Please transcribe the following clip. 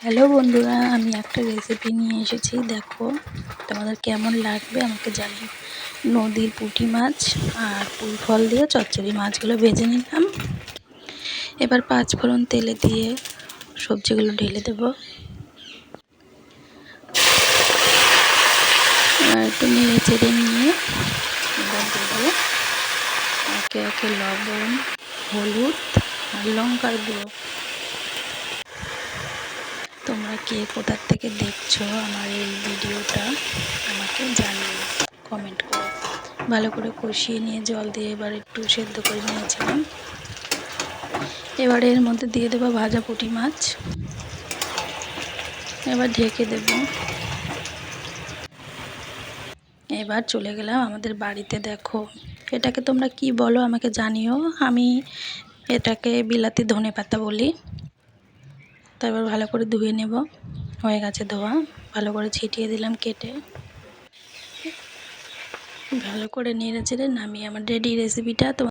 Hello বন্ধুরা, আমি একটা রেসিপি নিয়ে এসেছি। দেখো তোমাদের কেমন লাগবে আমাকে জানিও। নদীর পুঁটি মাছ আর পুঁই ফল দিয়ে চচ্চড়ি। মাছগুলো ভেজে নিলাম। এবার 5 ফোড়ন তেলে দিয়ে সবজিগুলো ঢেলে দেব। এবার একটু নেড়ে চেড়ে নিয়ে এবার দেবো একে একে লবণ, হলুদ আর লঙ্কার গুঁড়ো। তোমরা কে কোথার থেকে দেখছো আমার এই ভিডিওটা আমাকে জানিও, কমেন্ট করো। ভালো করে কষিয়ে নিয়ে জল দিয়ে এবার একটু সেদ্ধ করে নিয়েছিলাম। এবার এর মধ্যে দিয়ে দেবো ভাজা পুঁটি মাছ। এবার ঢেকে দেব। এবার চলে গেলাম আমাদের বাড়িতে। দেখো এটাকে তোমরা কি বলো আমাকে জানিও। আমি এটাকে বিলাতি ধনেপাতা বলি। তারপর ভালো করে ধুয়ে নেব। হয়ে গেছে ধোয়া। ভালো করে ছিটিয়ে দিলাম কেটে। ভালো করে নেড়ে চেড়ে নামিয়ে আমার রেডি রেসিপিটা।